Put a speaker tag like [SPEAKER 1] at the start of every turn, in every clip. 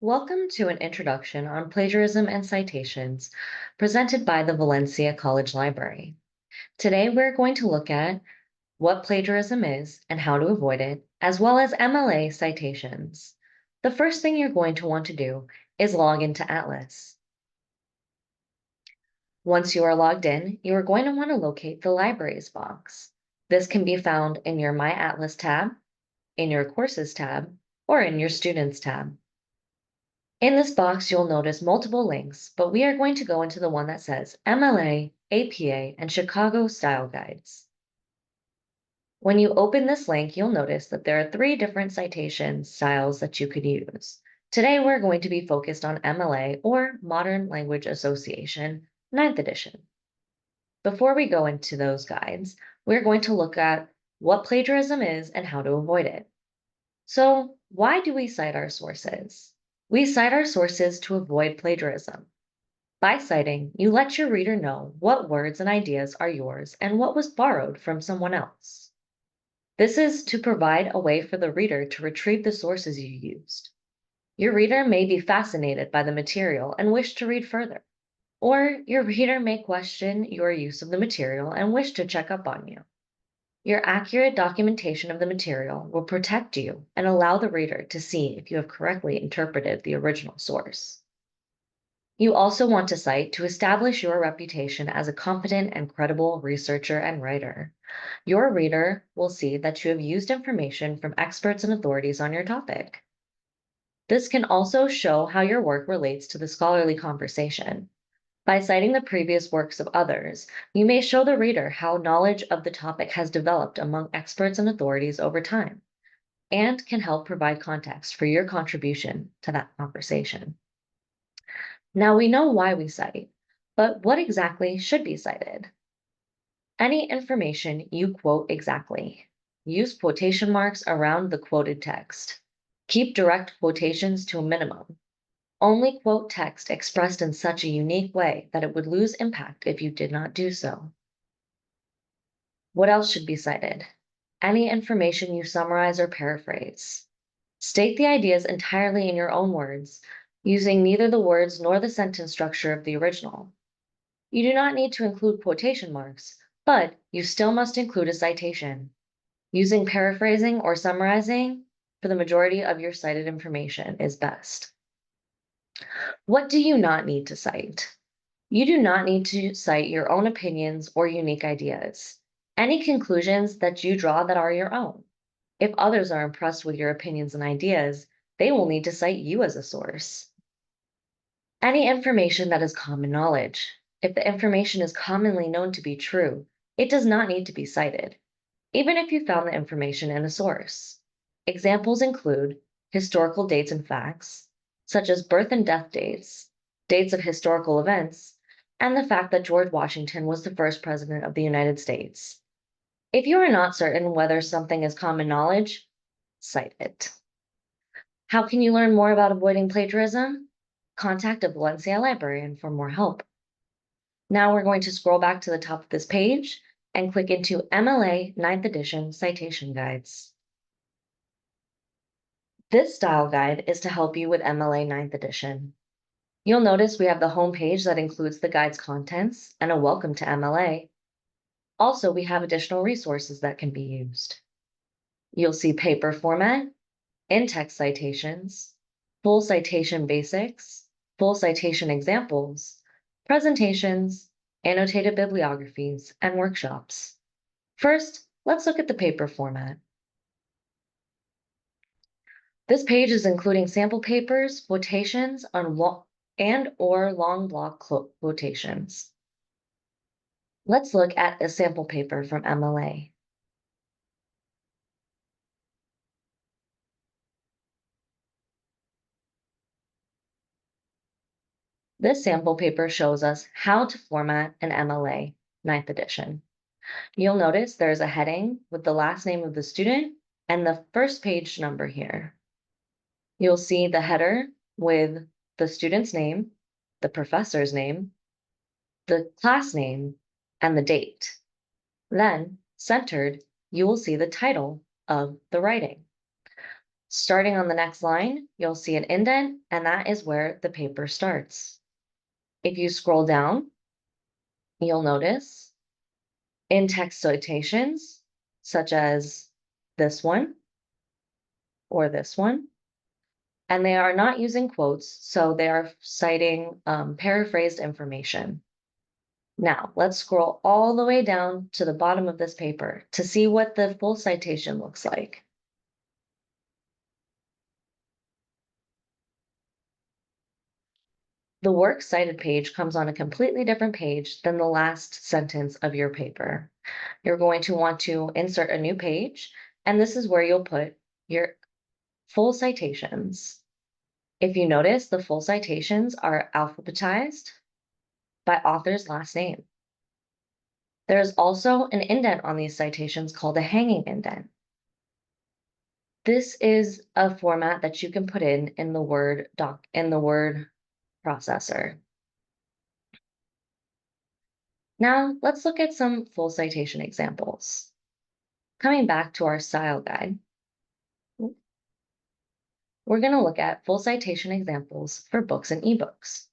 [SPEAKER 1] Welcome to an introduction on plagiarism and citations presented by the Valencia College Library. Today, we're going to look at what plagiarism is and how to avoid it, as well as MLA citations. The first thing you're going to want to do is log into Atlas. Once you are logged in, you are going to want to locate the Libraries box. This can be found in your My Atlas tab, in your Courses tab, or in your Students tab. In this box, you'll notice multiple links, but we are going to go into the one that says MLA, APA, and Chicago Style Guides. When you open this link, you'll notice that there are 3 different citation styles that you could use. Today, we're going to be focused on MLA, or Modern Language Association, 9th edition. Before we go into those guides, we're going to look at what plagiarism is and how to avoid it. So, why do we cite our sources? We cite our sources to avoid plagiarism. By citing, you let your reader know what words and ideas are yours and what was borrowed from someone else. This is to provide a way for the reader to retrieve the sources you used. Your reader may be fascinated by the material and wish to read further, or your reader may question your use of the material and wish to check up on you. Your accurate documentation of the material will protect you and allow the reader to see if you have correctly interpreted the original source. You also want to cite to establish your reputation as a competent and credible researcher and writer. Your reader will see that you have used information from experts and authorities on your topic. This can also show how your work relates to the scholarly conversation. By citing the previous works of others, you may show the reader how knowledge of the topic has developed among experts and authorities over time, and can help provide context for your contribution to that conversation. Now we know why we cite, but what exactly should be cited? Any information you quote exactly. Use quotation marks around the quoted text. Keep direct quotations to a minimum. Only quote text expressed in such a unique way that it would lose impact if you did not do so. What else should be cited? Any information you summarize or paraphrase. State the ideas entirely in your own words, using neither the words nor the sentence structure of the original. You do not need to include quotation marks, but you still must include a citation. Using paraphrasing or summarizing for the majority of your cited information is best. What do you not need to cite? You do not need to cite your own opinions or unique ideas. Any conclusions that you draw that are your own. If others are impressed with your opinions and ideas, they will need to cite you as a source. Any information that is common knowledge. If the information is commonly known to be true, it does not need to be cited, even if you found the information in a source. Examples include historical dates and facts, such as birth and death dates, dates of historical events, and the fact that George Washington was the first president of the United States. If you are not certain whether something is common knowledge, cite it. How can you learn more about avoiding plagiarism? Contact a Valencia librarian for more help. Now we're going to scroll back to the top of this page and click into MLA 9th edition citation guides. This style guide is to help you with MLA 9th edition. You'll notice we have the home page that includes the guide's contents and a welcome to MLA. Also, we have additional resources that can be used. You'll see paper format, in-text citations, full citation basics, full citation examples, presentations, annotated bibliographies, and workshops. First, let's look at the paper format. This page is including sample papers, quotations, and or long block quotations. Let's look at a sample paper from MLA. This sample paper shows us how to format an MLA 9th edition. You'll notice there's a heading with the last name of the student and the first page number here. You'll see the header with the student's name, the professor's name, the class name, and the date. Then, centered, you will see the title of the writing. Starting on the next line, you'll see an indent, and that is where the paper starts. If you scroll down, you'll notice in-text citations, such as this one or this one, and they are not using quotes, so they are citing paraphrased information. Now, let's scroll all the way down to the bottom of this paper to see what the full citation looks like. The works cited page comes on a completely different page than the last sentence of your paper. You're going to want to insert a new page, and this is where you'll put your full citations. If you notice, the full citations are alphabetized by author's last name. There's also an indent on these citations called a hanging indent. This is a format that you can put in the Word processor. Now, let's look at some full citation examples. Coming back to our style guide, we're going to look at full citation examples for books and ebooks.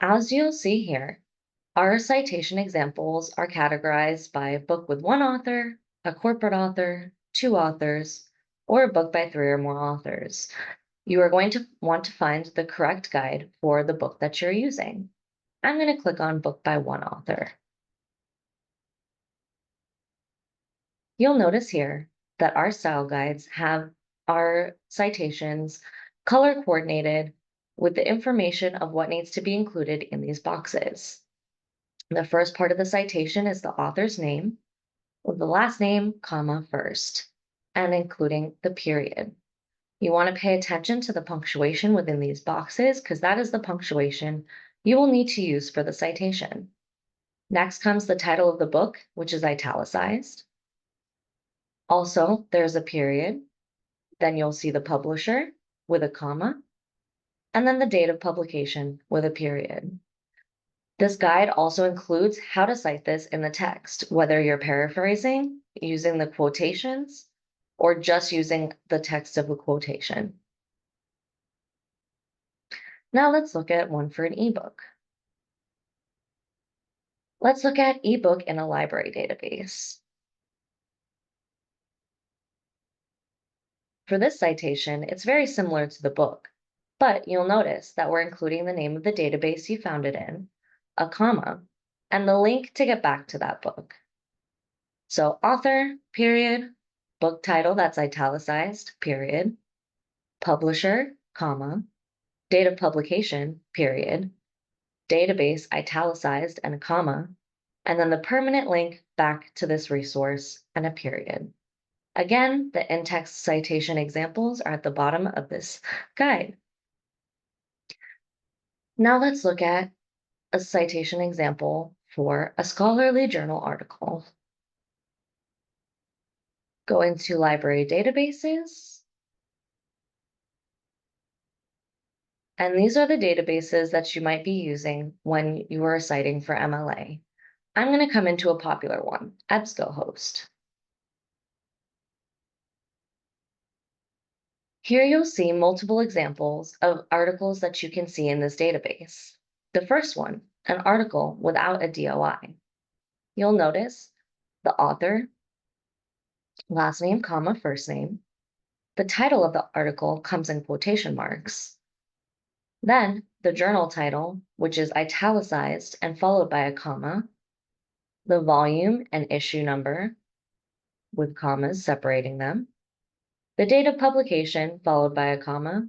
[SPEAKER 1] As you'll see here, our citation examples are categorized by a book with one author, a corporate author, two authors, or a book by three or more authors. You are going to want to find the correct guide for the book that you're using. I'm going to click on book by one author. You'll notice here that our style guides have our citations color coordinated with the information of what needs to be included in these boxes. The first part of the citation is the author's name, with the last name, comma, first, and including the period. You want to pay attention to the punctuation within these boxes because that is the punctuation you will need to use for the citation. Next comes the title of the book, which is italicized. Also, there's a period. Then you'll see the publisher with a comma, and then the date of publication with a period. This guide also includes how to cite this in the text, whether you're paraphrasing, using the quotations, or just using the text of the quotation. Now let's look at one for an ebook. Let's look at ebook in a library database. For this citation, it's very similar to the book, but you'll notice that we're including the name of the database you found it in, a comma, and the link to get back to that book. So author, period, book title that's italicized, period, publisher, comma, date of publication, period, database italicized and a comma, and then the permanent link back to this resource and a period. Again, the in-text citation examples are at the bottom of this guide. Now let's look at a citation example for a scholarly journal article. Go into library databases. And these are the databases that you might be using when you are citing for MLA. I'm going to come into a popular one, EBSCOhost. Here you'll see multiple examples of articles that you can see in this database. The first one, an article without a DOI. You'll notice the author, last name, comma, first name. The title of the article comes in quotation marks. Then the journal title, which is italicized and followed by a comma. The volume and issue number with commas separating them. The date of publication followed by a comma.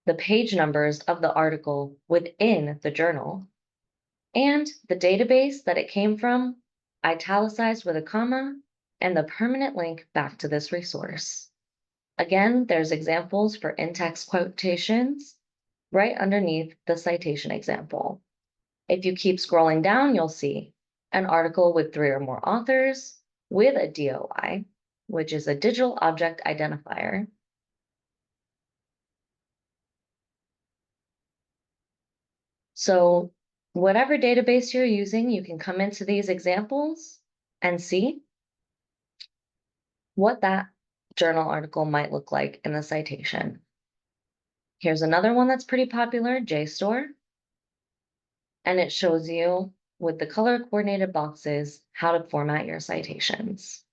[SPEAKER 1] The page numbers of the article within the journal. And the database that it came from, italicized with a comma, and the permanent link back to this resource. Again, there's examples for in-text quotations right underneath the citation example. If you keep scrolling down, you'll see an article with three or more authors with a DOI, which is a digital object identifier. So whatever database you're using, you can come into these examples and see what that journal article might look like in the citation. Here's another one that's pretty popular, JSTOR. And it shows you with the color coordinated boxes how to format your citations.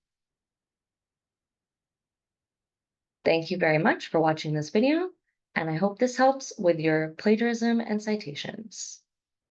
[SPEAKER 1] Thank you very much for watching this video, and I hope this helps with your plagiarism and citations.